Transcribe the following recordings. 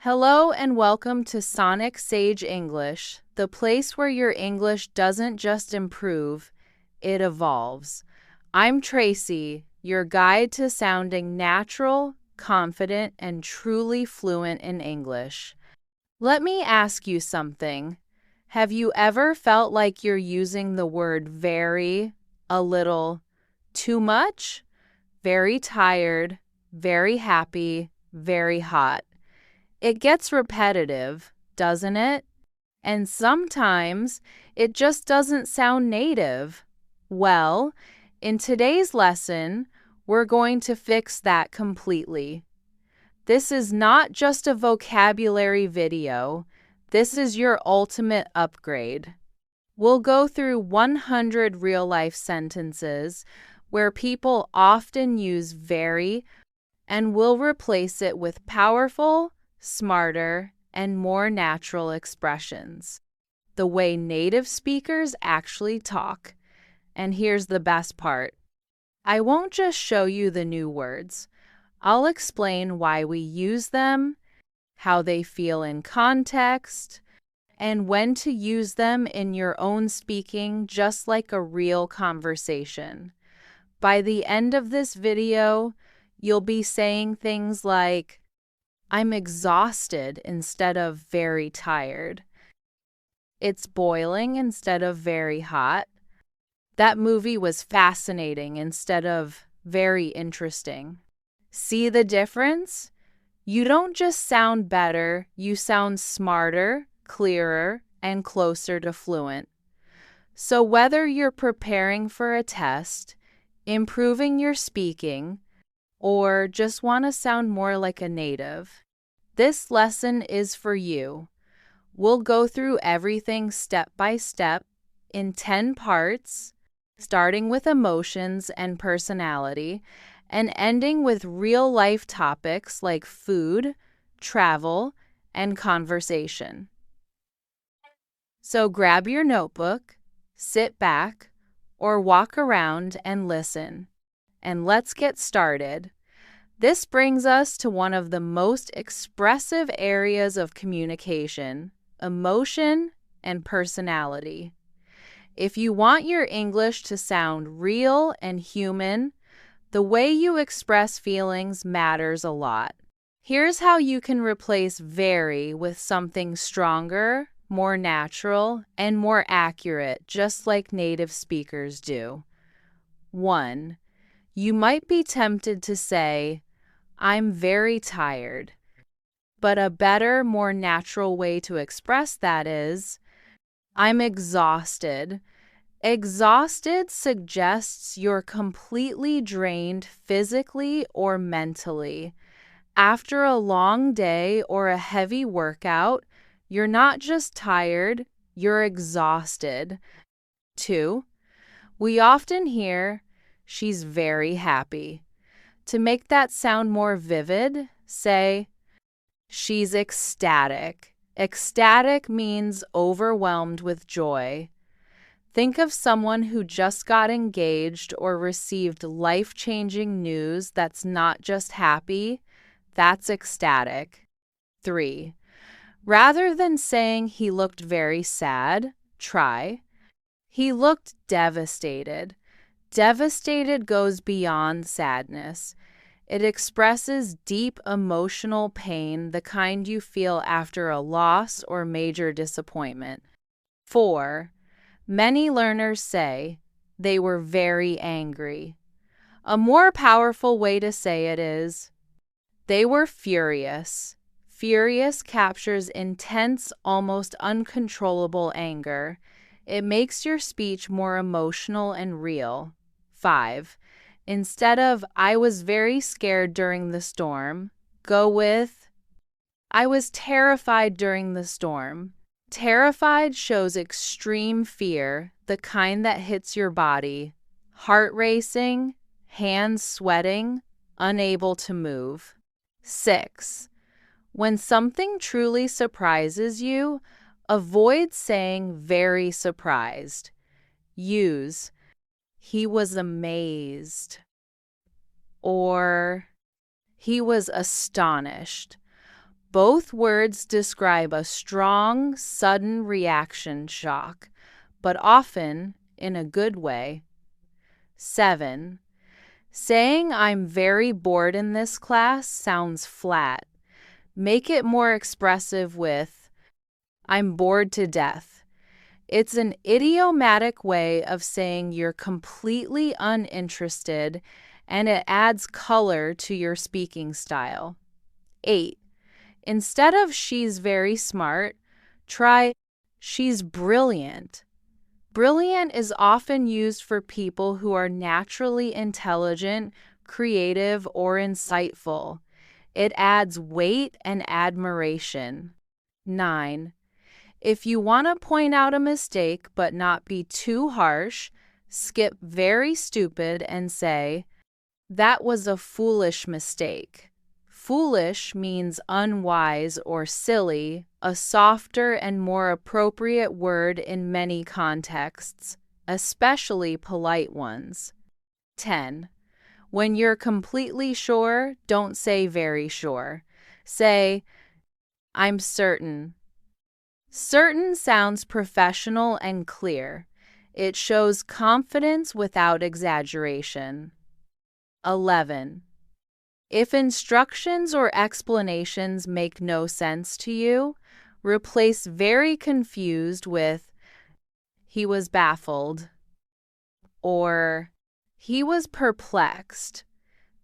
Hello and welcome to SonicSage English, the place where your English doesn't just improve, it evolves. I'm Tracy, your guide to sounding natural, confident, and truly fluent in English. Let me ask you something. Have you ever felt like you're using the word very a little too much? Very tired, very happy, very hot. It gets repetitive, doesn't it? And sometimes it just doesn't sound native. Well, in today's lesson, we're going to fix that completely. This is not just a vocabulary video. This is your ultimate upgrade. We'll go through 100 real-life sentences where people often use very, and we'll replace it with powerful, smarter, and more natural expressions, the way native speakers actually talk. And here's the best part. I won't just show you the new words. I'll explain why we use them, how they feel in context, and when to use them in your own speaking just like a real conversation. By the end of this video, you'll be saying things like, I'm exhausted instead of very tired. It's boiling instead of very hot. That movie was fascinating instead of very interesting. See the difference? You don't just sound better, you sound smarter, clearer, and closer to fluent. So whether you're preparing for a test, improving your speaking, or just want to sound more like a native, this lesson is for you. We'll go through everything step by step in 10 parts, starting with emotions and personality, and ending with real-life topics like food, travel, and conversation. So grab your notebook, sit back, or walk around and listen. And let's get started. This brings us to one of the most expressive areas of communication, emotion and personality. If you want your English to sound real and human, the way you express feelings matters a lot. Here's how you can replace very with something stronger, more natural, and more accurate, just like native speakers do. 1. You might be tempted to say, I'm very tired. But a better, more natural way to express that is, I'm exhausted. Exhausted suggests you're completely drained physically or mentally. After a long day or a heavy workout, you're not just tired, you're exhausted. 2. We often hear, she's very happy. To make that sound more vivid, say, she's ecstatic. Ecstatic means overwhelmed with joy. Think of someone who just got engaged or received life-changing news that's not just happy, that's ecstatic. 3. Rather than saying he looked very sad, try, he looked devastated. Devastated goes beyond sadness. It expresses deep emotional pain, the kind you feel after a loss or major disappointment. 4. Many learners say they were very angry. A more powerful way to say it is, they were furious. Furious captures intense, almost uncontrollable anger. It makes your speech more emotional and real. 5. Instead of, I was very scared during the storm, go with, I was terrified during the storm. Terrified shows extreme fear, the kind that hits your body. Heart racing, hands sweating, unable to move. 6. When something truly surprises you, avoid saying very surprised. Use, he was amazed, or he was astonished. Both words describe a strong, sudden reaction shock, but often in a good way. 7. Saying I'm very bored in this class sounds flat. Make it more expressive with I'm bored to death. It's an idiomatic way of saying you're completely uninterested, and it adds color to your speaking style. 8. Instead of she's very smart, try she's brilliant. Brilliant is often used for people who are naturally intelligent, creative, or insightful. It adds weight and admiration. 9. If you want to point out a mistake but not be too harsh, skip very stupid and say, that was a foolish mistake. Foolish means unwise or silly, a softer and more appropriate word in many contexts, especially polite ones. 10. When you're completely sure, don't say very sure. Say, I'm certain. Certain sounds professional and clear. It shows confidence without exaggeration. 11. If instructions or explanations make no sense to you, replace very confused with he was baffled or he was perplexed.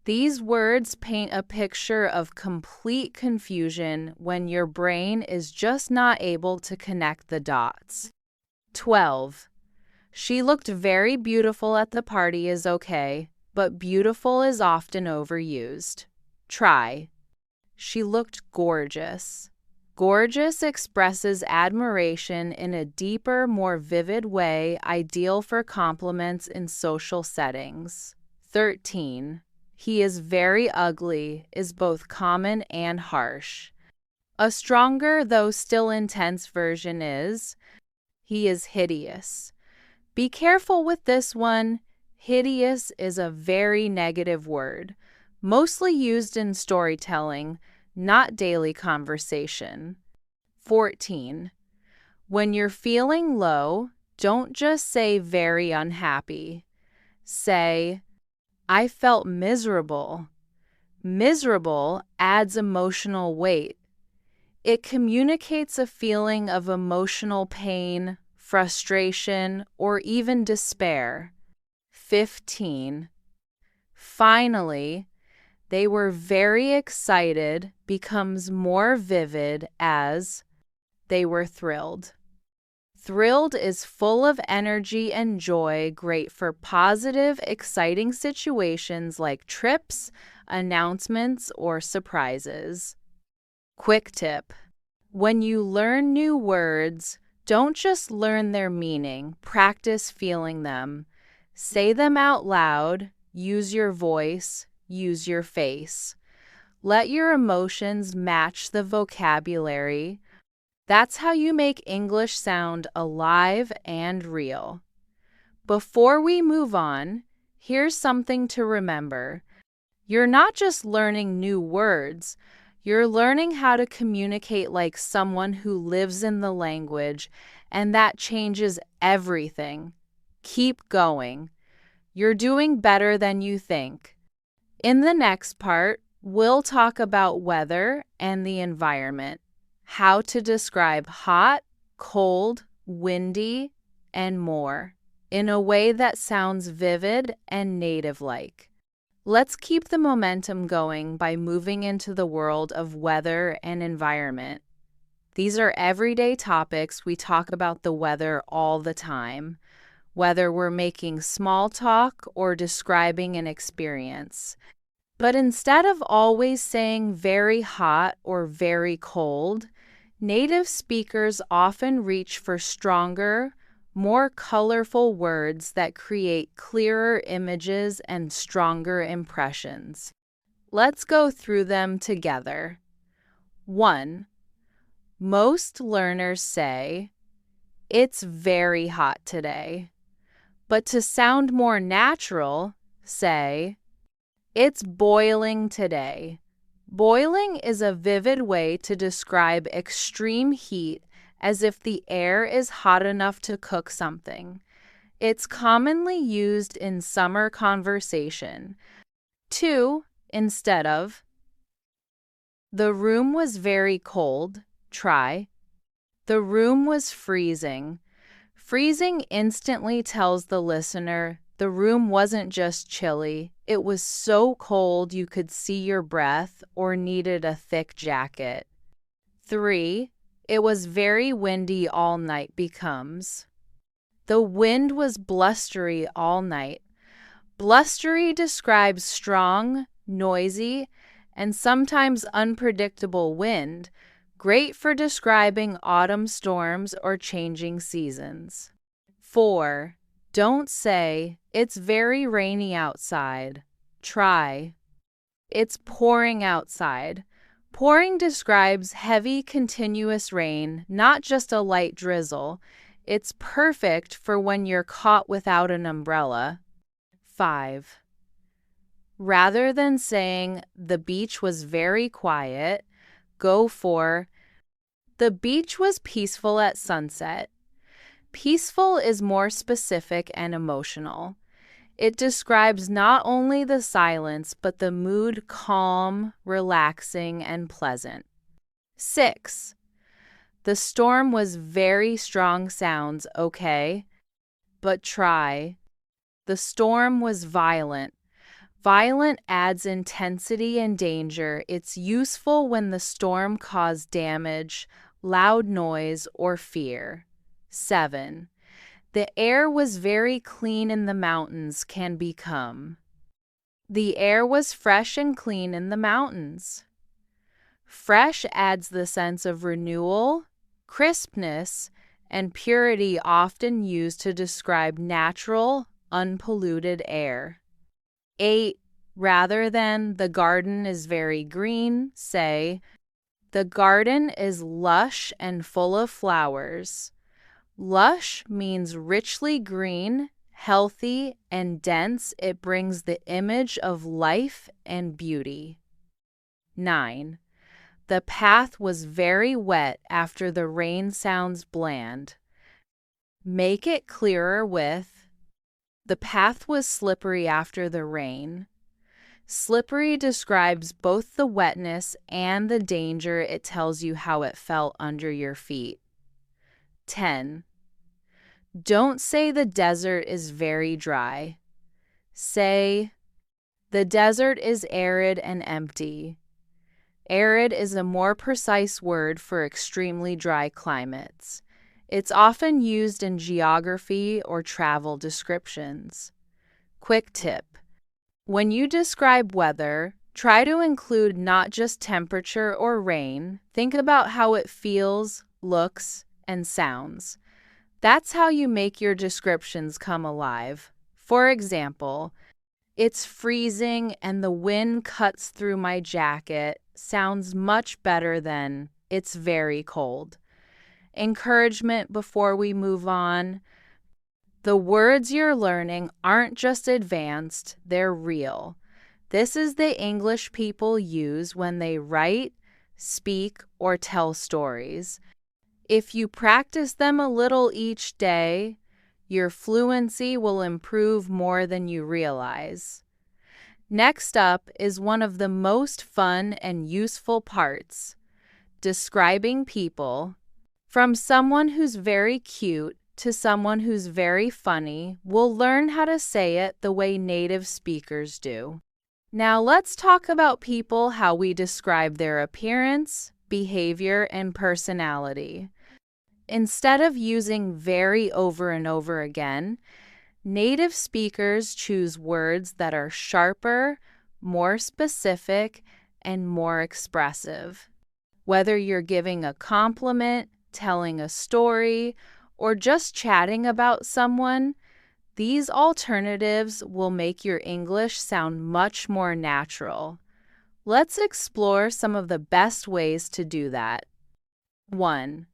These words paint a picture of complete confusion when your brain is just not able to connect the dots. 12. She looked very beautiful at the party is okay, but beautiful is often overused. Try. She looked gorgeous. Gorgeous expresses admiration in a deeper, more vivid way, ideal for compliments in social settings. 13. He is very ugly is both common and harsh. A stronger, though still intense version is, he is hideous. Be careful with this one. Hideous is a very negative word, mostly used in storytelling, not daily conversation. 14. When you're feeling low, don't just say very unhappy. Say, I felt miserable. Miserable adds emotional weight. It communicates a feeling of emotional pain, frustration, or even despair. 15. Finally, they were very excited becomes more vivid as they were thrilled. Thrilled is full of energy and joy, great for positive, exciting situations like trips, announcements, or surprises. Quick tip. When you learn new words, don't just learn their meaning, practice feeling them. Say them out loud, use your voice, use your face. Let your emotions match the vocabulary. That's how you make English sound alive and real. Before we move on, here's something to remember. You're not just learning new words, you're learning how to communicate like someone who lives in the language, and that changes everything. Keep going. You're doing better than you think. In the next part, we'll talk about weather and the environment. How to describe hot, cold, windy, and more in a way that sounds vivid and native-like. Let's keep the momentum going by moving into the world of weather and environment. These are everyday topics. We talk about the weather all the time, whether we're making small talk or describing an experience. But instead of always saying very hot or very cold, native speakers often reach for stronger, more colorful words that create clearer images and stronger impressions. Let's go through them together. 1. Most learners say, it's very hot today. But to sound more natural, say, it's boiling today. Boiling is a vivid way to describe extreme heat, as if the air is hot enough to cook something. It's commonly used in summer conversation. 2. Instead of. The room was very cold. Try. The room was freezing. Freezing instantly tells the listener the room wasn't just chilly, it was so cold you could see your breath or needed a thick jacket. 3. It was very windy all night becomes. The wind was blustery all night. Blustery describes strong, noisy, and sometimes unpredictable wind, great for describing autumn storms or changing seasons. 4. Don't say, it's very rainy outside. Try. It's pouring outside. Pouring describes heavy, continuous rain, not just a light drizzle. It's perfect for when you're caught without an umbrella. 5. Rather than saying, the beach was very quiet, go for, the beach was peaceful at sunset. Peaceful is more specific and emotional. It describes not only the silence, but the mood calm, relaxing, and pleasant. 6. The storm was very strong sounds, okay? But try. The storm was violent. Violent adds intensity and danger. It's useful when the storm caused damage, loud noise, or fear. 7. The air was very clean in the mountains can become. The air was fresh and clean in the mountains. Fresh adds the sense of renewal, crispness, and purity often used to describe natural, unpolluted air. 8. Rather than the garden is very green, say, the garden is lush and full of flowers. Lush means richly green, healthy, and dense. It brings the image of life and beauty. 9. The path was very wet after the rain sounds bland. Make it clearer with, the path was slippery after the rain. Slippery describes both the wetness and the danger. It tells you how it felt under your feet. 10. Don't say the desert is very dry. Say, the desert is arid and empty. Arid is a more precise word for extremely dry climates. It's often used in geography or travel descriptions. Quick tip. When you describe weather, try to include not just temperature or rain. Think about how it feels, looks, and sounds. That's how you make your descriptions come alive. For example, it's freezing and the wind cuts through my jacket sounds much better than it's very cold. Encouragement before we move on. The words you're learning aren't just advanced, they're real. This is the English people use when they write, speak, or tell stories. If you practice them a little each day, your fluency will improve more than you realize. Next up is one of the most fun and useful parts, describing people. From someone who's very cute to someone who's very funny, we'll learn how to say it the way native speakers do. Now let's talk about people, how we describe their appearance, behavior, and personality. Instead of using very over and over again, native speakers choose words that are sharper, more specific, and more expressive. Whether you're giving a compliment, telling a story, or just chatting about someone, these alternatives will make your English sound much more natural. Let's explore some of the best ways to do that. 1.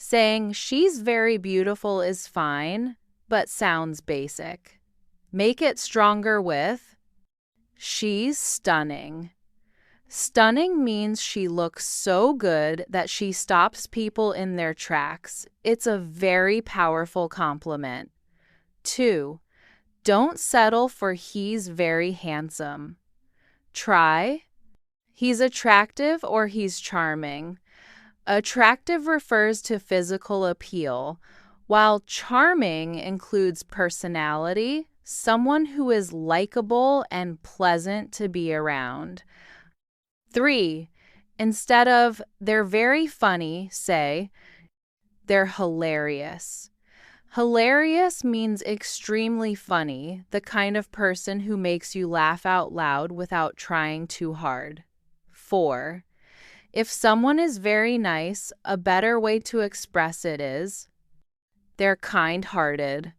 Saying she's very beautiful is fine, but sounds basic. Make it stronger with she's stunning. Stunning means she looks so good that she stops people in their tracks. It's a very powerful compliment. 2. Don't settle for he's very handsome. Try he's attractive or he's charming. Attractive refers to physical appeal, while charming includes personality, someone who is likable and pleasant to be around. 3. Instead of they're very funny, say they're hilarious. Hilarious means extremely funny, the kind of person who makes you laugh out loud without trying too hard. 4. If someone is very nice, a better way to express it is they're kind-hearted.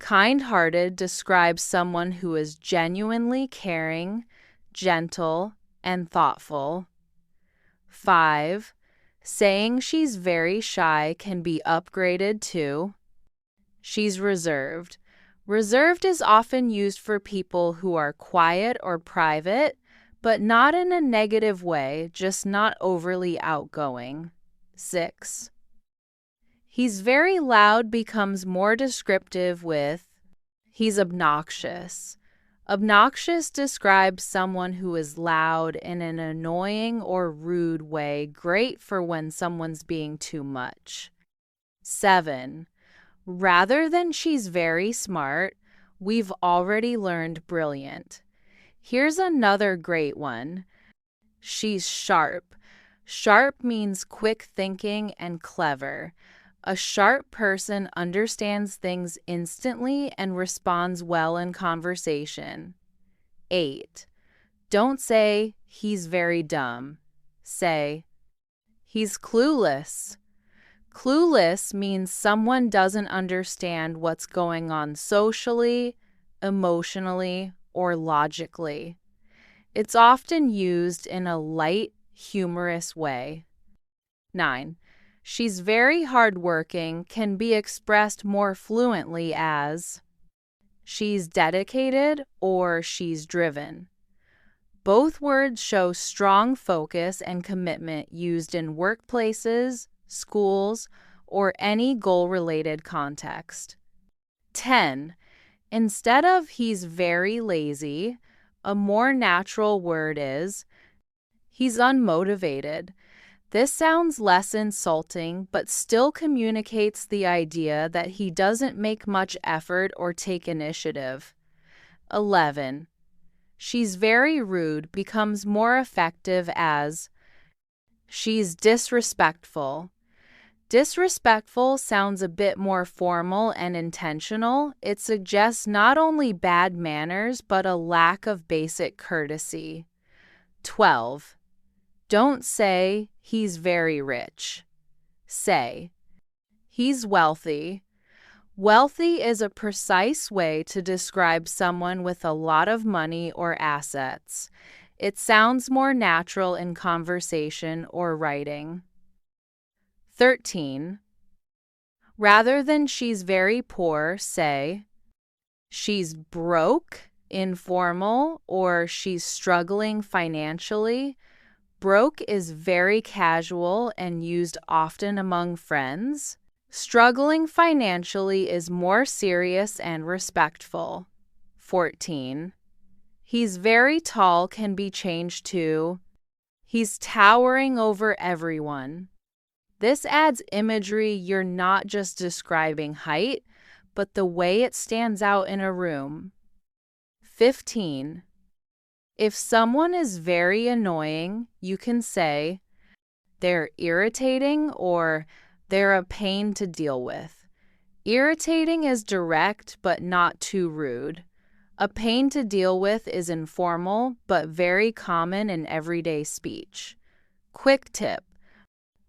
Kind-hearted describes someone who is genuinely caring, gentle, and thoughtful. 5. Saying she's very shy can be upgraded to she's reserved. Reserved is often used for people who are quiet or private, but not in a negative way, just not overly outgoing. 6. He's very loud becomes more descriptive with he's obnoxious. Obnoxious describes someone who is loud in an annoying or rude way, great for when someone's being too much. 7. Rather than she's very smart, we've already learned brilliant. Here's another great one. She's sharp. Sharp means quick thinking and clever. A sharp person understands things instantly and responds well in conversation. 8. Don't say, he's very dumb. Say, he's clueless. Clueless means someone doesn't understand what's going on socially, emotionally, or logically. It's often used in a light, humorous way. 9. She's very hardworking can be expressed more fluently as she's dedicated or she's driven. Both words show strong focus and commitment used in workplaces, schools, or any goal-related context. 10. Instead of he's very lazy, a more natural word is he's unmotivated. This sounds less insulting, but still communicates the idea that he doesn't make much effort or take initiative. 11. She's very rude becomes more effective as she's disrespectful. Disrespectful sounds a bit more formal and intentional. It suggests not only bad manners, but a lack of basic courtesy. 12. Don't say, he's very rich. Say, he's wealthy. Wealthy is a precise way to describe someone with a lot of money or assets. It sounds more natural in conversation or writing. 13. Rather than she's very poor, say, she's broke, informal, or she's struggling financially. Broke is very casual and used often among friends. Struggling financially is more serious and respectful. 14. He's very tall can be changed to he's towering over everyone. This adds imagery. You're not just describing height, but the way it stands out in a room. 15. If someone is very annoying, you can say they're irritating or they're a pain to deal with. Irritating is direct but not too rude. A pain to deal with is informal but very common in everyday speech. Quick tip: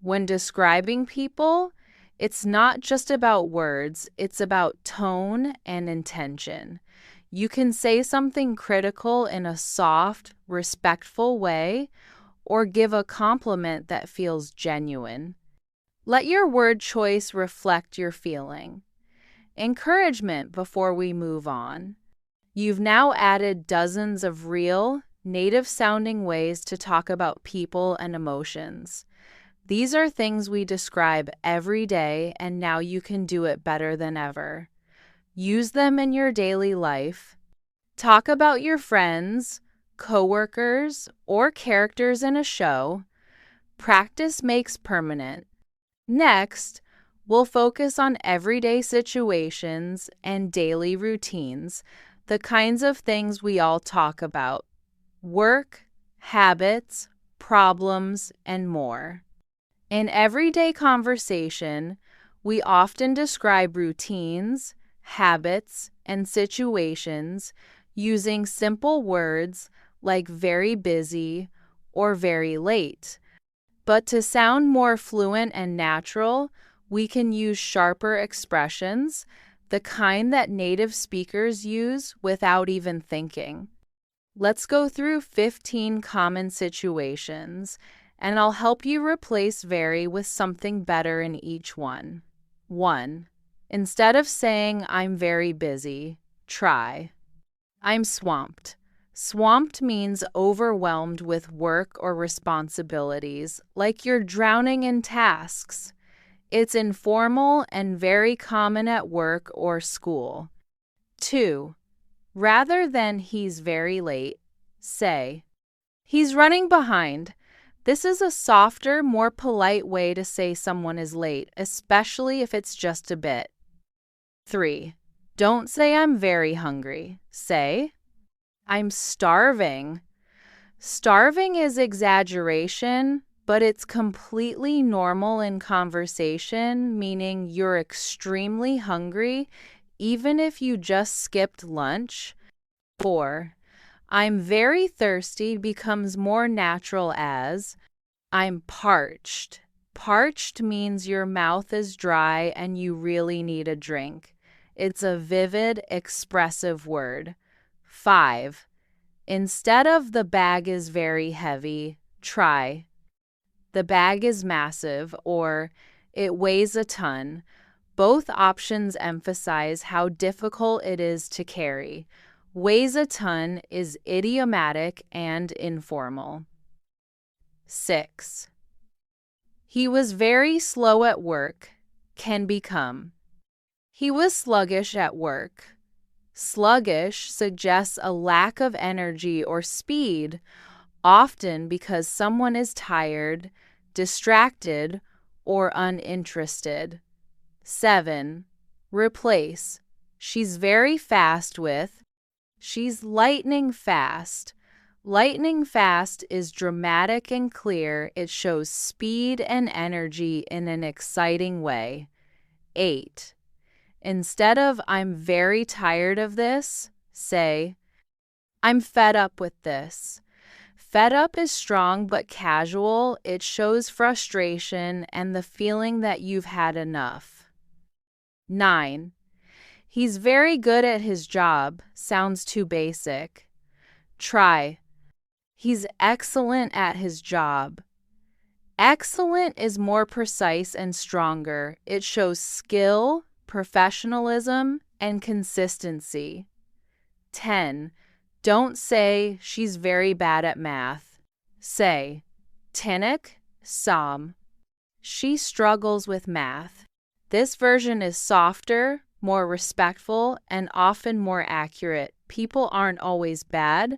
when describing people, it's not just about words, it's about tone and intention. You can say something critical in a soft, respectful way, or give a compliment that feels genuine. Let your word choice reflect your feeling. Encouragement before we move on. You've now added dozens of real, native-sounding ways to talk about people and emotions. These are things we describe every day, and now you can do it better than ever. Use them in your daily life. Talk about your friends, coworkers, or characters in a show. Practice makes permanent. Next, we'll focus on everyday situations and daily routines, the kinds of things we all talk about: work, habits, problems, and more. In everyday conversation, we often describe routines, habits, and situations using simple words like very busy or very late. But to sound more fluent and natural, we can use sharper expressions, the kind that native speakers use without even thinking. Let's go through 15 common situations, and I'll help you replace very with something better in each one. 1. Instead of saying, "I'm very busy," try, "I'm swamped." Swamped means overwhelmed with work or responsibilities, like you're drowning in tasks. It's informal and very common at work or school. 2. Rather than "he's very late," say, "He's running behind." This is a softer, more polite way to say someone is late, especially if it's just a bit. 3. Don't say "I'm very hungry." Say, "I'm starving." Starving is exaggeration, but it's completely normal in conversation, meaning you're extremely hungry, even if you just skipped lunch. 4. "I'm very thirsty" becomes more natural as, "I'm parched." Parched means your mouth is dry and you really need a drink. It's a vivid, expressive word. 5. Instead of "the bag is very heavy," try, "the bag is massive," or "it weighs a ton." Both options emphasize how difficult it is to carry. "Weighs a ton" is idiomatic and informal. 6. He was very slow at work can become, "He was sluggish at work." Sluggish suggests a lack of energy or speed, often because someone is tired, distracted, or uninterested. 7. Replace, "She's very fast" with, "She's lightning fast." Lightning fast is dramatic and clear. It shows speed and energy in an exciting way. 8. Instead of "I'm very tired of this," say, "I'm fed up with this." Fed up is strong but casual. It shows frustration and the feeling that you've had enough. 9. He's very good at his job sounds too basic. Try, "He's excellent at his job." Excellent is more precise and stronger. It shows skill, professionalism, and consistency. 10. Don't say "she's very bad at math." Say, "Tinnik, Sam." She struggles with math. This version is softer, more respectful, and often more accurate. People aren't always bad,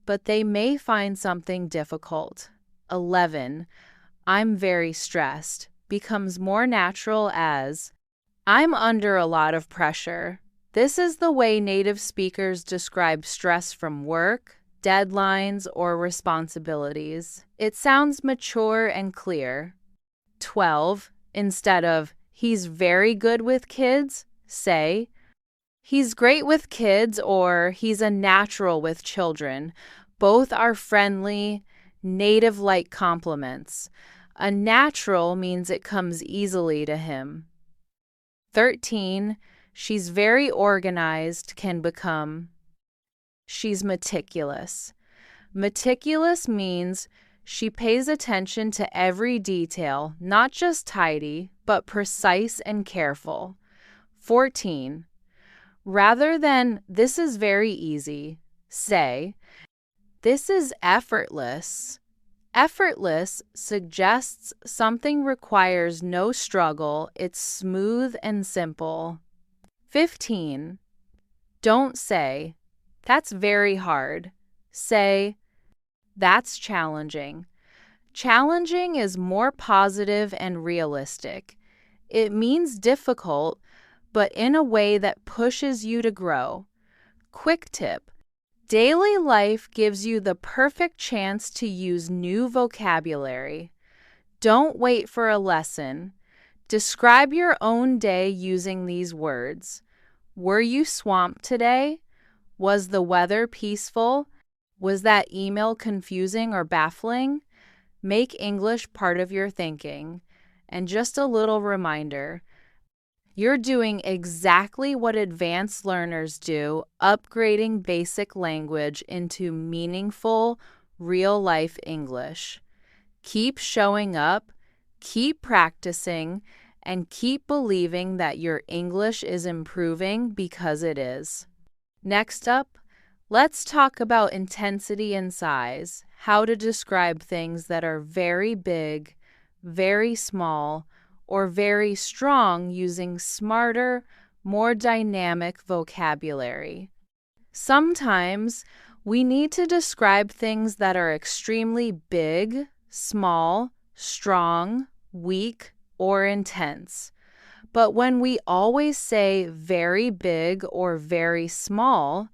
but they may find something difficult. 11. I'm very stressed becomes more natural as, "I'm under a lot of pressure." This is the way native speakers describe stress from work, deadlines, or responsibilities. It sounds mature and clear. 12. Instead of "he's very good with kids," say, "He's great with kids," or "he's a natural with children." Both are friendly, native-like compliments. A natural means it comes easily to him. 13. She's very organized can become, "She's meticulous." Meticulous means she pays attention to every detail, not just tidy, but precise and careful. 14. Rather than "this is very easy," say, This is effortless. Effortless suggests something requires no struggle, it's smooth and simple. 15. Don't say, "That's very hard." Say, "That's challenging." Challenging is more positive and realistic. It means difficult, but in a way that pushes you to grow. Quick tip: daily life gives you the perfect chance to use new vocabulary. Don't wait for a lesson. Describe your own day using these words. Were you swamped today? Was the weather peaceful? Was that email confusing or baffling? Make English part of your thinking. And just a little reminder, you're doing exactly what advanced learners do, upgrading basic language into meaningful, real-life English. Keep showing up, keep practicing, and keep believing that your English is improving because it is. Next up, let's talk about intensity and size, how to describe things that are very big, very small, or very strong using smarter, more dynamic vocabulary. Sometimes we need to describe things that are extremely big, small, strong, weak, or intense. But when we always say very big or very small,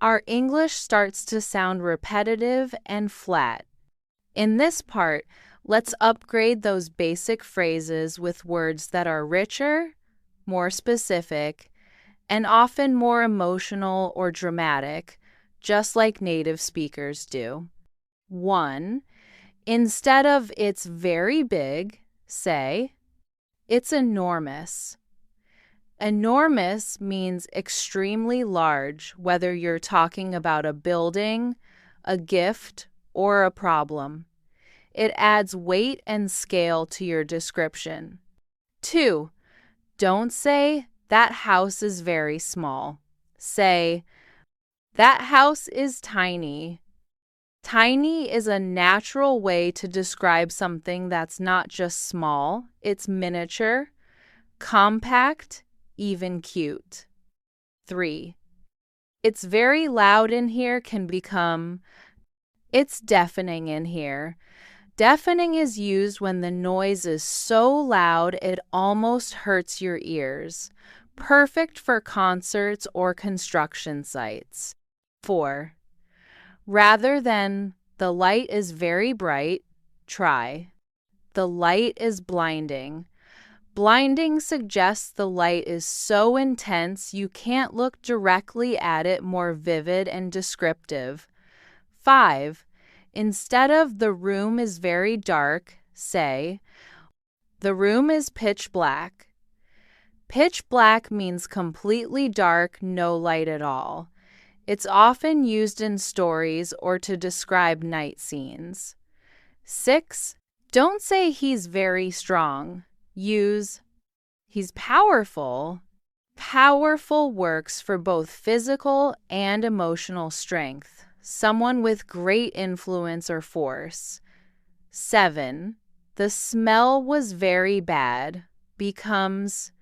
our English starts to sound repetitive and flat. In this part, let's upgrade those basic phrases with words that are richer, more specific, and often more emotional or dramatic, just like native speakers do. 1. Instead of "it's very big," say, "It's enormous." Enormous means extremely large, whether you're talking about a building, a gift, or a problem. It adds weight and scale to your description. 2. Don't say, "That house is very small." Say, "That house is tiny." Tiny is a natural way to describe something that's not just small, it's miniature, compact, even cute. 3. It's very loud in here can become, "It's deafening in here." Deafening is used when the noise is so loud it almost hurts your ears. Perfect for concerts or construction sites. 4. Rather than "the light is very bright," try, "The light is blinding." Blinding suggests the light is so intense you can't look directly at it, more vivid and descriptive. 5. Instead of "the room is very dark," say, "The room is pitch black." Pitch black means completely dark, no light at all. It's often used in stories or to describe night scenes. 6. Don't say "he's very strong." Use "he's powerful." Powerful works for both physical and emotional strength, someone with great influence or force. 7. The smell was very bad becomes,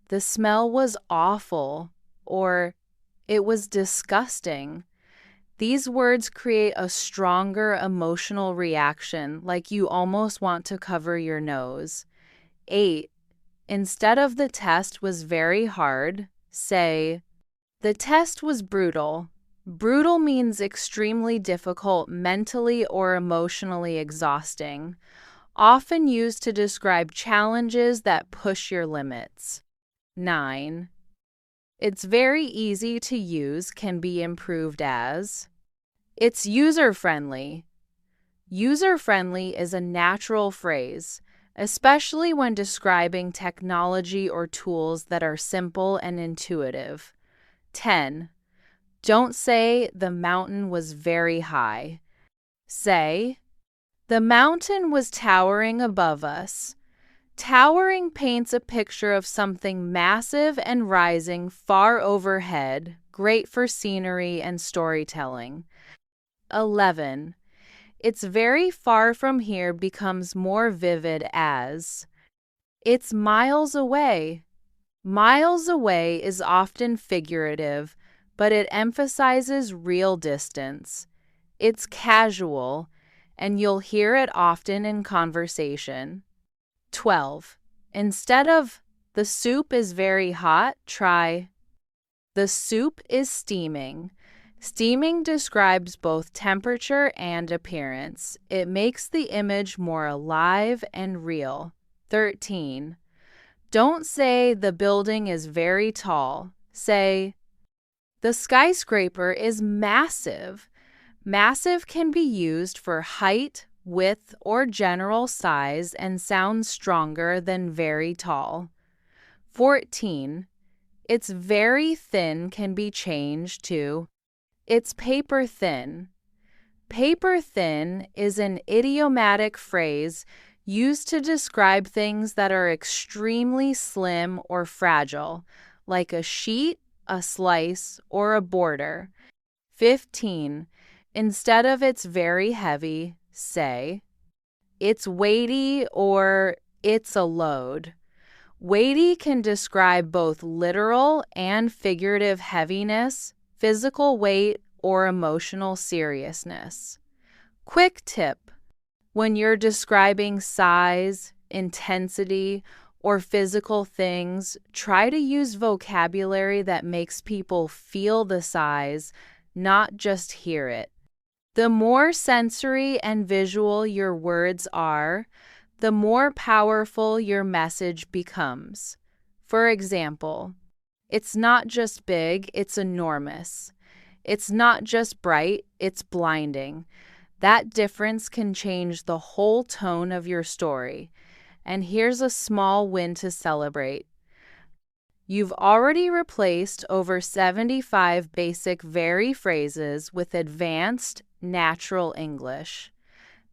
"The smell was awful," or "It was disgusting." These words create a stronger emotional reaction, like you almost want to cover your nose. 8. Instead of "the test was very hard," say, "The test was brutal." Brutal means extremely difficult, mentally or emotionally exhausting, often used to describe challenges that push your limits. 9. It's very easy to use can be improved as, "It's user-friendly." User-friendly is a natural phrase, especially when describing technology or tools that are simple and intuitive. 10. Don't say "the mountain was very high." Say, "The mountain was towering above us." Towering paints a picture of something massive and rising far overhead, great for scenery and storytelling. 11. It's very far from here becomes more vivid as it's miles away. Miles away is often figurative, but it emphasizes real distance. It's casual, and you'll hear it often in conversation. 12. Instead of the soup is very hot, try the soup is steaming. Steaming describes both temperature and appearance. It makes the image more alive and real. 13. Don't say the building is very tall. Say, the skyscraper is massive. Massive can be used for height, width, or general size and sounds stronger than very tall. 14. It's very thin can be changed to it's paper thin. Paper thin is an idiomatic phrase used to describe things that are extremely slim or fragile, like a sheet, a slice, or a border. 15. Instead of it's very heavy, say, it's weighty or it's a load. Weighty can describe both literal and figurative heaviness, physical weight, or emotional seriousness. Quick tip: when you're describing size, intensity, or physical things, try to use vocabulary that makes people feel the size, not just hear it. The more sensory and visual your words are, the more powerful your message becomes. For example, it's not just big, it's enormous. It's not just bright, it's blinding. That difference can change the whole tone of your story. And here's a small win to celebrate. You've already replaced over 75 basic very phrases with advanced, natural English.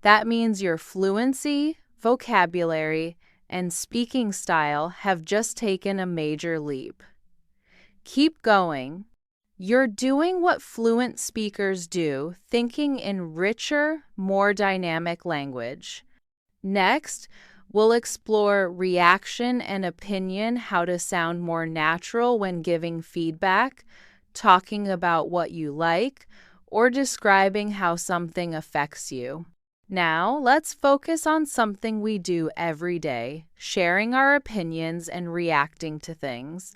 That means your fluency, vocabulary, and speaking style have just taken a major leap. Keep going. You're doing what fluent speakers do, thinking in richer, more dynamic language. Next, we'll explore reaction and opinion, how to sound more natural when giving feedback, talking about what you like, or describing how something affects you. Now, let's focus on something we do every day, sharing our opinions and reacting to things.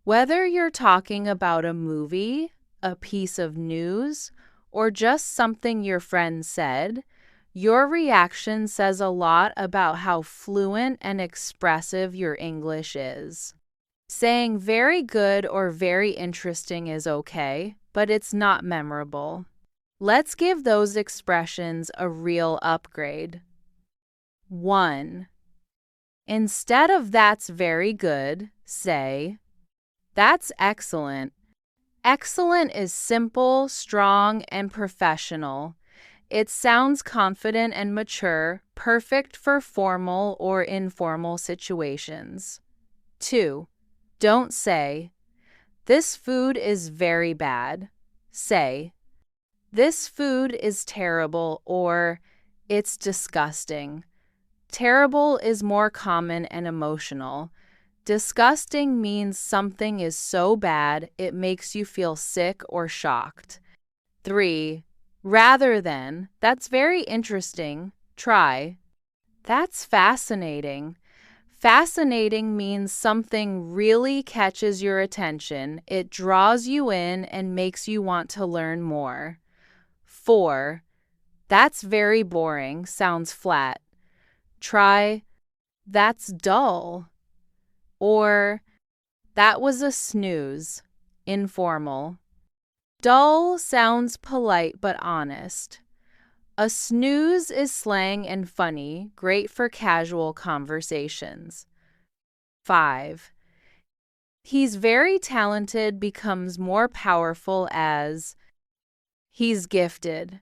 Whether you're talking about a movie, a piece of news, or just something your friend said, your reaction says a lot about how fluent and expressive your English is. Saying very good or very interesting is okay, but it's not memorable. Let's give those expressions a real upgrade. 1. Instead of that's very good, say, that's excellent. Excellent is simple, strong, and professional. It sounds confident and mature, perfect for formal or informal situations. 2. Don't say, this food is very bad. Say, this food is terrible, or it's disgusting. Terrible is more common and emotional. Disgusting means something is so bad it makes you feel sick or shocked. 3. Rather than, that's very interesting, try, that's fascinating. Fascinating means something really catches your attention. It draws you in and makes you want to learn more. 4. That's very boring, sounds flat. Try, that's dull. Or, that was a snooze, informal. Dull sounds polite but honest. A snooze is slang and funny, great for casual conversations. 5. He's very talented becomes more powerful as he's gifted.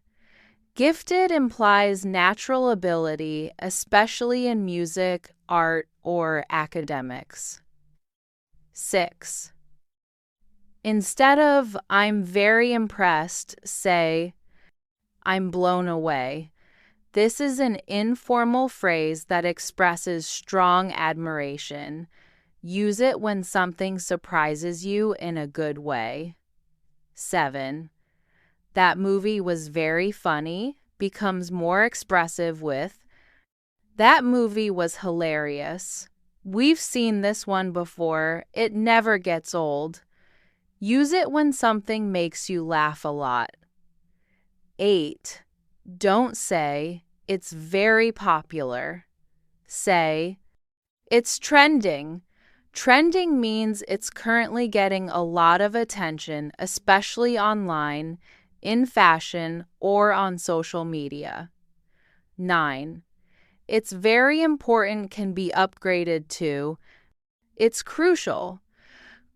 Gifted implies natural ability, especially in music, art, or academics. 6. Instead of I'm very impressed, say I'm blown away. This is an informal phrase that expresses strong admiration. Use it when something surprises you in a good way. 7. That movie was very funny becomes more expressive with, that movie was hilarious. We've seen this one before. It never gets old. Use it when something makes you laugh a lot. 8. Don't say, it's very popular. Say, it's trending. Trending means it's currently getting a lot of attention, especially online, in fashion, or on social media. 9. It's very important can be upgraded to, it's crucial.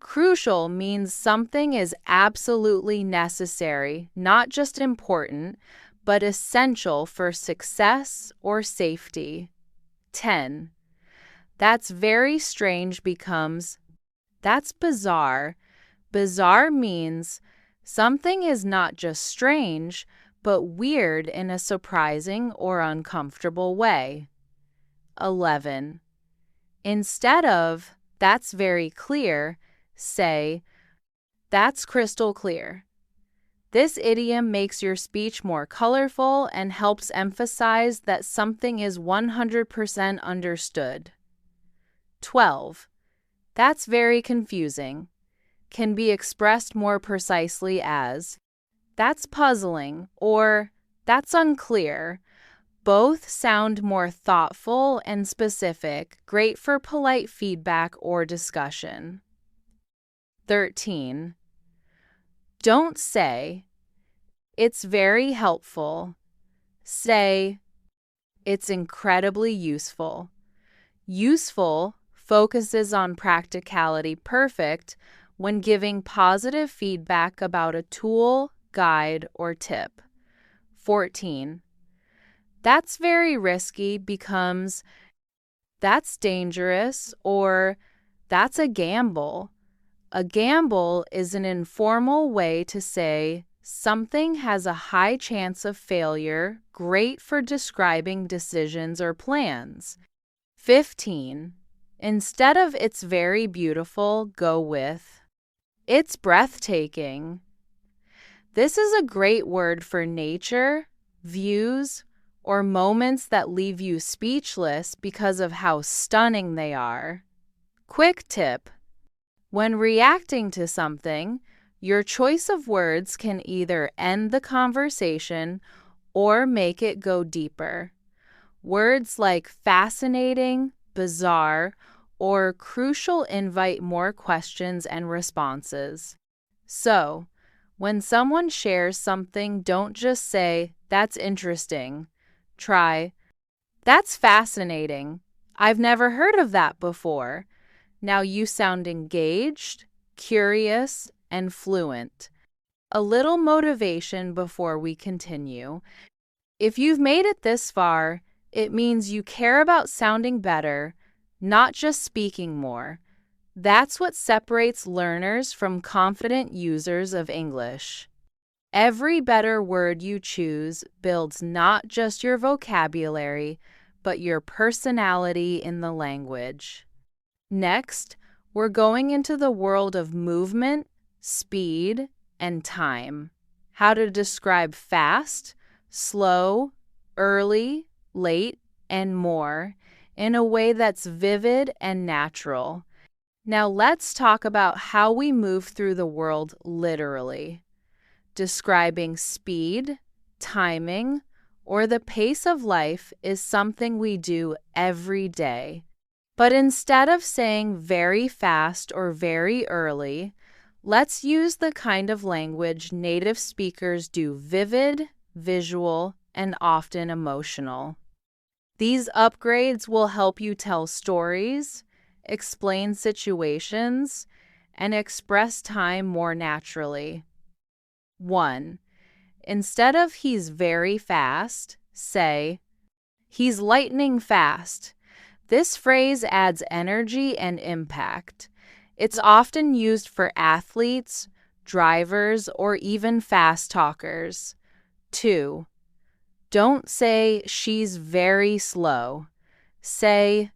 Crucial means something is absolutely necessary, not just important, but essential for success or safety. 10. That's very strange becomes, that's bizarre. Bizarre means something is not just strange, but weird in a surprising or uncomfortable way. 11. Instead of, that's very clear, say, that's crystal clear. This idiom makes your speech more colorful and helps emphasize that something is 100% understood. 12. That's very confusing. Can be expressed more precisely as, that's puzzling or that's unclear. Both sound more thoughtful and specific, great for polite feedback or discussion. 13. Don't say, it's very helpful. Say, it's incredibly useful. Useful focuses on practicality. Perfect when giving positive feedback about a tool, guide, or tip. 14. That's very risky becomes, that's dangerous or that's a gamble. A gamble is an informal way to say something has a high chance of failure, great for describing decisions or plans. 15. Instead of it's very beautiful, go with, it's breathtaking. This is a great word for nature, views, or moments that leave you speechless because of how stunning they are. Quick tip. When reacting to something, your choice of words can either end the conversation or make it go deeper. Words like fascinating, bizarre, or crucial invite more questions and responses. So, when someone shares something, don't just say, that's interesting. Try, that's fascinating. I've never heard of that before. Now you sound engaged, curious, and fluent. A little motivation before we continue. If you've made it this far, it means you care about sounding better, not just speaking more. That's what separates learners from confident users of English. Every better word you choose builds not just your vocabulary, but your personality in the language. Next, we're going into the world of movement, speed, and time. How to describe fast, slow, early, late, and more in a way that's vivid and natural. Now let's talk about how we move through the world literally. Describing speed, timing, or the pace of life is something we do every day. But instead of saying very fast or very early, let's use the kind of language native speakers do: vivid, visual, and often emotional. These upgrades will help you tell stories, explain situations, and express time more naturally. 1. Instead of he's very fast, say, he's lightning fast. This phrase adds energy and impact. It's often used for athletes, drivers, or even fast talkers. 2. Don't say she's very slow. Say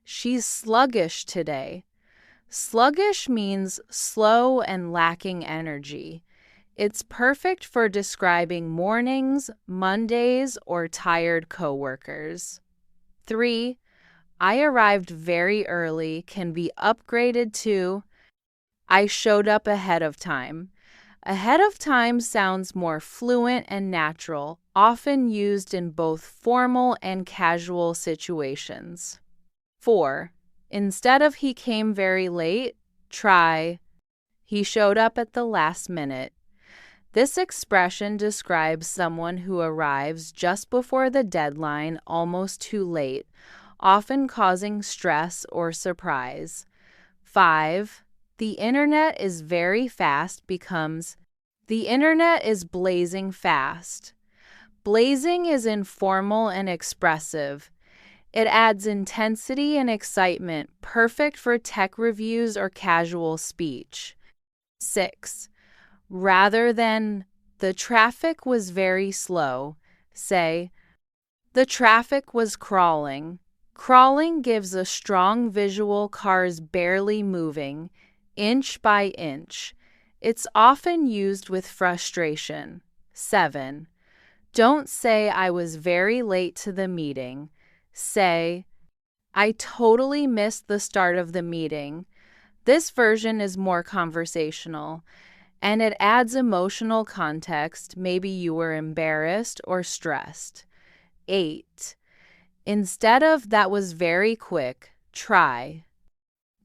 she's sluggish today. Sluggish means slow and lacking energy. It's perfect for describing mornings, Mondays, or tired coworkers. 3. I arrived very early can be upgraded to I showed up ahead of time. Ahead of time sounds more fluent and natural, often used in both formal and casual situations. 4. Instead of he came very late, try he showed up at the last minute. This expression describes someone who arrives just before the deadline, almost too late, often causing stress or surprise. 5. The internet is very fast becomes the internet is blazing fast. Blazing is informal and expressive. It adds intensity and excitement, perfect for tech reviews or casual speech. 6. Rather than the traffic was very slow, say the traffic was crawling. Crawling gives a strong visual, cars barely moving, inch by inch. It's often used with frustration. 7. Don't say I was very late to the meeting. Say, I totally missed the start of the meeting. This version is more conversational, and it adds emotional context. Maybe you were embarrassed or stressed. 8. Instead of that was very quick, try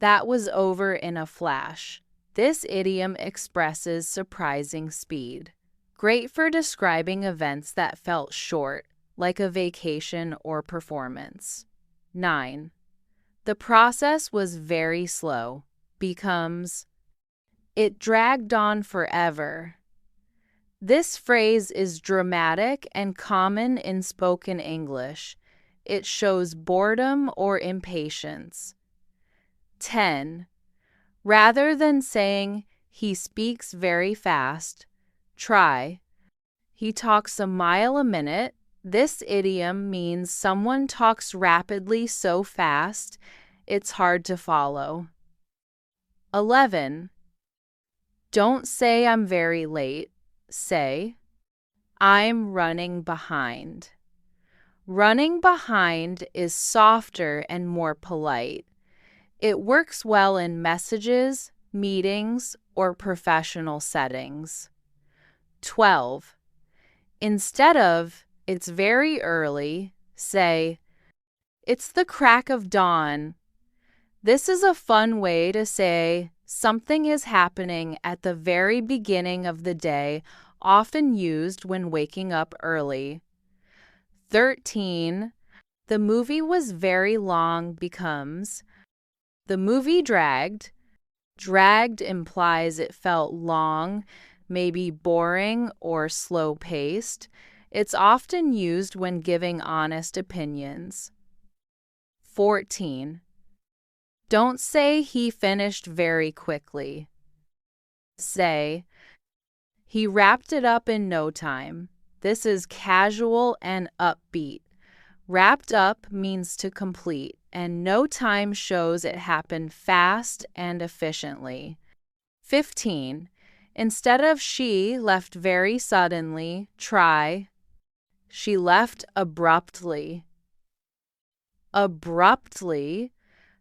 that was over in a flash. This idiom expresses surprising speed. Great for describing events that felt short, like a vacation or performance. 9. The process was very slow becomes it dragged on forever. This phrase is dramatic and common in spoken English. It shows boredom or impatience. 10. Rather than saying he speaks very fast, try he talks a mile a minute. This idiom means someone talks rapidly so fast it's hard to follow. 11. Don't say I'm very late. Say I'm running behind. Running behind is softer and more polite. It works well in messages, meetings, or professional settings. 12. Instead of it's very early, say it's the crack of dawn. This is a fun way to say something is happening at the very beginning of the day, often used when waking up early. 13. The movie was very long becomes the movie dragged. Dragged implies it felt long, maybe boring or slow-paced. It's often used when giving honest opinions. 14. Don't say he finished very quickly. Say he wrapped it up in no time. This is casual and upbeat. Wrapped up means to complete, and no time shows it happened fast and efficiently. 15. Instead of she left very suddenly, try she left abruptly. Abruptly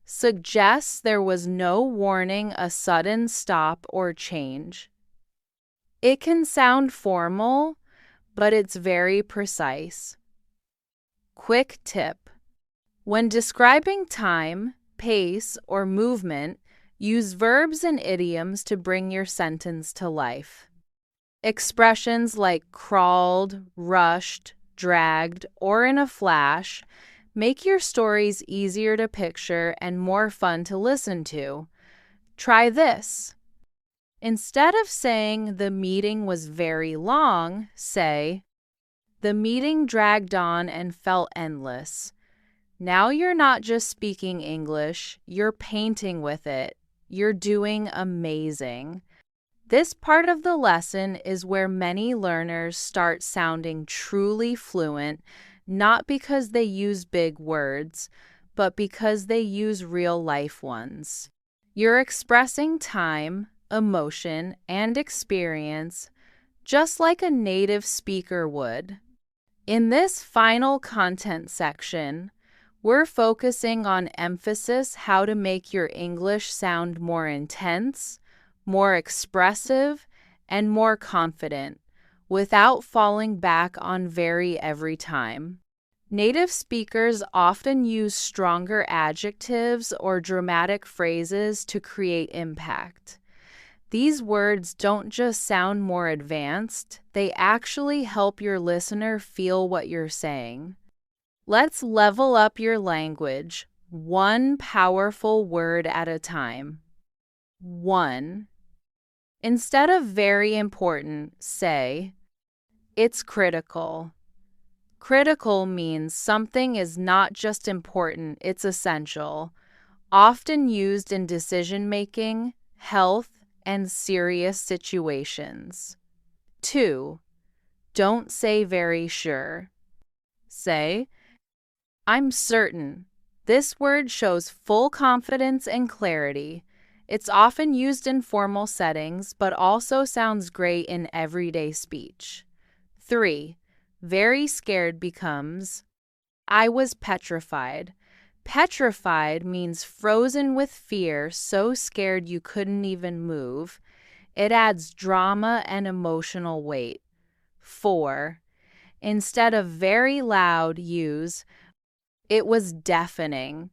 suggests there was no warning, a sudden stop or change. It can sound formal, but it's very precise. Quick tip. When describing time, pace, or movement, use verbs and idioms to bring your sentence to life. Expressions like crawled, rushed, dragged, or in a flash make your stories easier to picture and more fun to listen to. Try this. Instead of saying the meeting was very long, say, the meeting dragged on and felt endless. Now you're not just speaking English, you're painting with it. You're doing amazing. This part of the lesson is where many learners start sounding truly fluent, not because they use big words, but because they use real-life ones. You're expressing time, emotion, and experience just like a native speaker would. In this final content section, we're focusing on emphasis how to make your English sound more intense, more expressive, and more confident without falling back on very every time. Native speakers often use stronger adjectives or dramatic phrases to create impact. These words don't just sound more advanced, they actually help your listener feel what you're saying. Let's level up your language, one powerful word at a time. 1. Instead of very important, say, it's critical. Critical means something is not just important, it's essential, often used in decision-making, health, and serious situations. 2. Don't say very sure. Say, I'm certain. This word shows full confidence and clarity. It's often used in formal settings, but also sounds great in everyday speech. 3. Very scared becomes, I was petrified. Petrified means frozen with fear, so scared you couldn't even move. It adds drama and emotional weight. 4. Instead of very loud, use, it was deafening.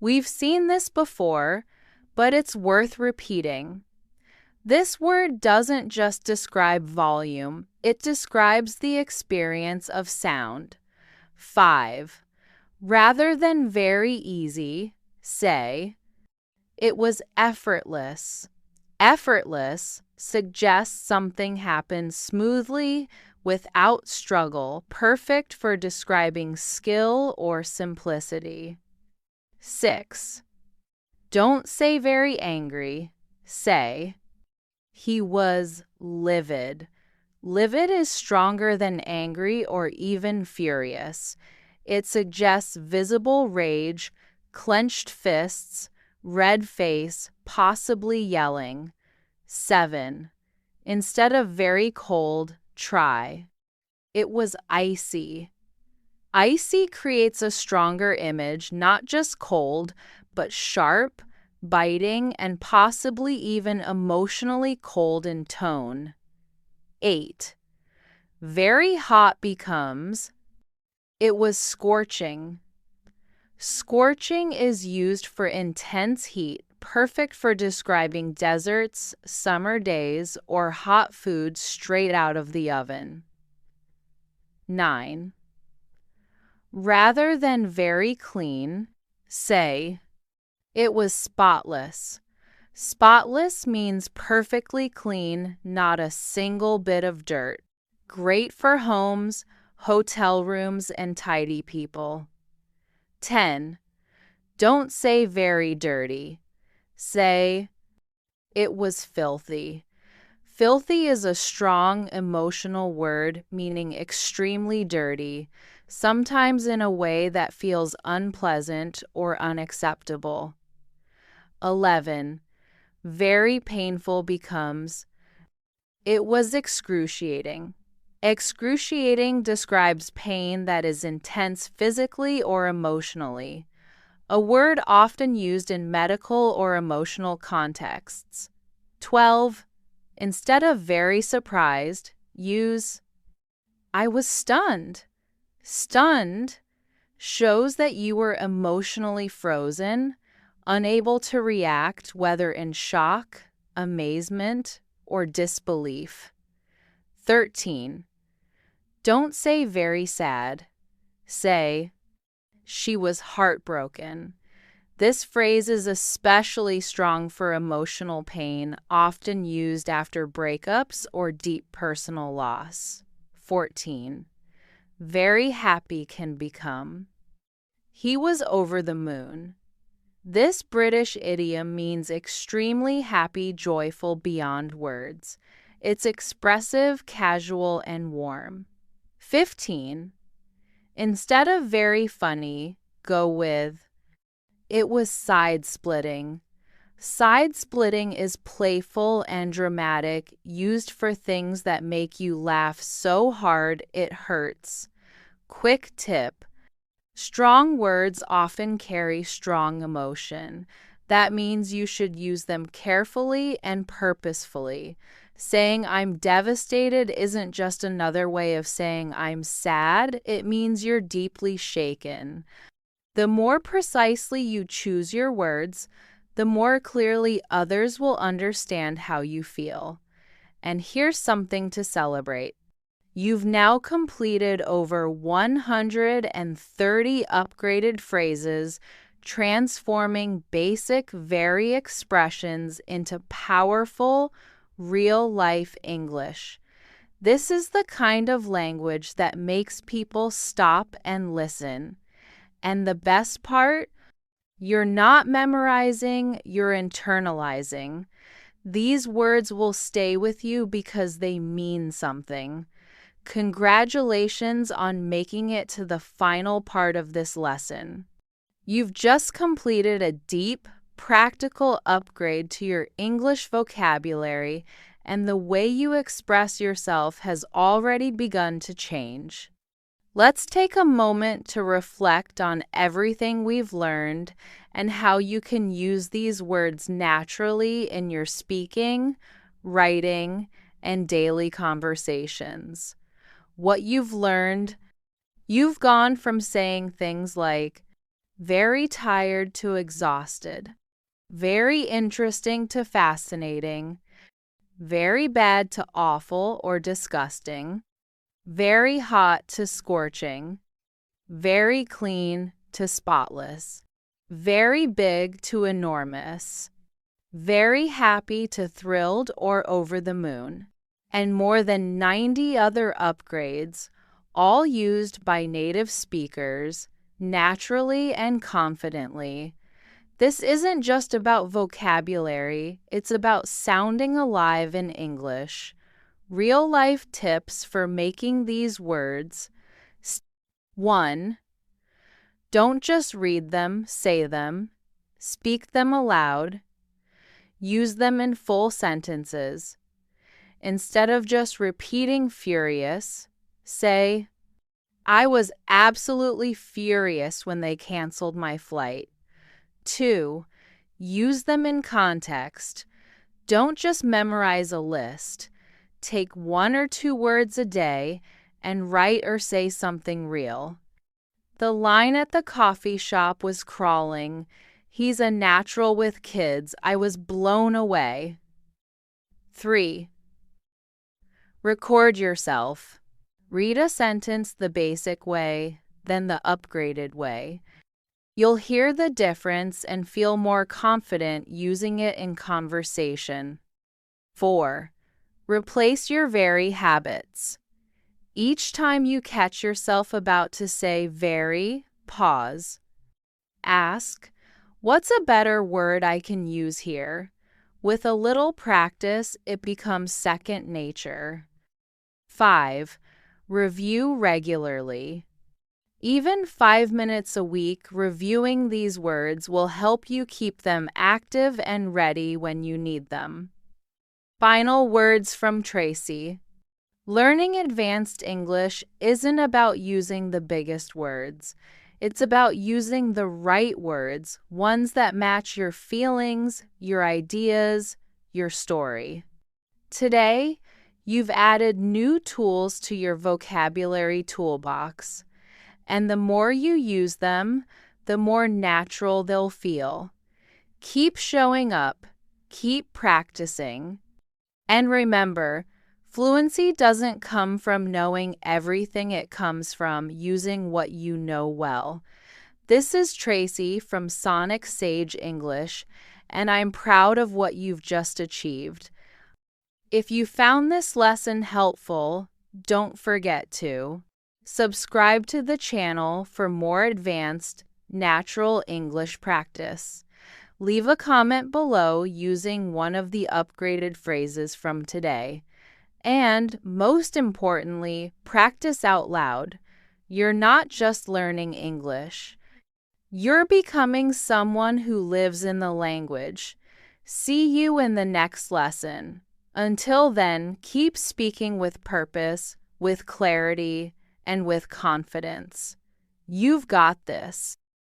We've seen this before, but it's worth repeating. This word doesn't just describe volume, it describes the experience of sound. 5. Rather than very easy, say, it was effortless. Effortless suggests something happened smoothly without struggle, perfect for describing skill or simplicity. 6. Don't say very angry. Say, he was livid. Livid is stronger than angry or even furious. It suggests visible rage, clenched fists, red face, possibly yelling. 7. Instead of very cold, try. It was icy. Icy creates a stronger image, not just cold, but sharp, biting, and possibly even emotionally cold in tone. 8. Very hot becomes, it was scorching. Scorching is used for intense heat, perfect for describing deserts, summer days, or hot food straight out of the oven. 9. Rather than very clean, say, it was spotless. Spotless means perfectly clean, not a single bit of dirt. Great for homes, hotel rooms, and tidy people. 10. Don't say very dirty. Say, it was filthy. Filthy is a strong emotional word meaning extremely dirty, sometimes in a way that feels unpleasant or unacceptable. 11. Very painful becomes, it was excruciating. Excruciating describes pain that is intense physically or emotionally, a word often used in medical or emotional contexts. 12. Instead of very surprised, use, I was stunned. Stunned shows that you were emotionally frozen, unable to react, whether in shock, amazement, or disbelief. 13. Don't say very sad. Say, she was heartbroken. This phrase is especially strong for emotional pain, often used after breakups or deep personal loss. 14. Very happy can become, he was over the moon. This British idiom means extremely happy, joyful, beyond words. It's expressive, casual, and warm. 15. Instead of very funny, go with it was side-splitting. Side-splitting is playful and dramatic, used for things that make you laugh so hard it hurts. Quick tip: strong words often carry strong emotion. That means you should use them carefully and purposefully. Saying I'm devastated isn't just another way of saying I'm sad, it means you're deeply shaken. The more precisely you choose your words, the more clearly others will understand how you feel. And here's something to celebrate. You've now completed over 130 upgraded phrases, transforming basic very expressions into powerful, real-life English. This is the kind of language that makes people stop and listen. And the best part? You're not memorizing, you're internalizing. These words will stay with you because they mean something. Congratulations on making it to the final part of this lesson. You've just completed a deep, practical upgrade to your English vocabulary, and the way you express yourself has already begun to change. Let's take a moment to reflect on everything we've learned and how you can use these words naturally in your speaking, writing, and daily conversations. What you've learned: you've gone from saying things like very tired to exhausted, very interesting to fascinating, very bad to awful or disgusting, very hot to scorching, very clean to spotless, very big to enormous, very happy to thrilled or over the moon, and more than 90 other upgrades, all used by native speakers, naturally and confidently. This isn't just about vocabulary, it's about sounding alive in English. Real-life tips for making these words. 1. Don't just read them, say them. Speak them aloud. Use them in full sentences. Instead of just repeating furious, say, I was absolutely furious when they canceled my flight. 2. Use them in context. Don't just memorize a list. Take 1 or 2 words a day and write or say something real. The line at the coffee shop was crawling. He's a natural with kids. I was blown away. 3. Record yourself. Read a sentence the basic way, then the upgraded way. You'll hear the difference and feel more confident using it in conversation. 4. Replace your very habits. Each time you catch yourself about to say very, pause. Ask, what's a better word I can use here? With a little practice, it becomes second nature. 5. Review regularly. Even 5 minutes a week reviewing these words will help you keep them active and ready when you need them. Final words from Tracy. Learning advanced English isn't about using the biggest words. It's about using the right words, ones that match your feelings, your ideas, your story. Today, you've added new tools to your vocabulary toolbox, and the more you use them, the more natural they'll feel. Keep showing up, keep practicing, and remember, fluency doesn't come from knowing everything, it comes from using what you know well. This is Tracy from SonicSage English, and I'm proud of what you've just achieved. If you found this lesson helpful, don't forget to subscribe to the channel for more advanced, natural English practice. Leave a comment below using one of the upgraded phrases from today. And most importantly, practice out loud. You're not just learning English. You're becoming someone who lives in the language. See you in the next lesson. Until then, keep speaking with purpose, with clarity, and with confidence. You've got this.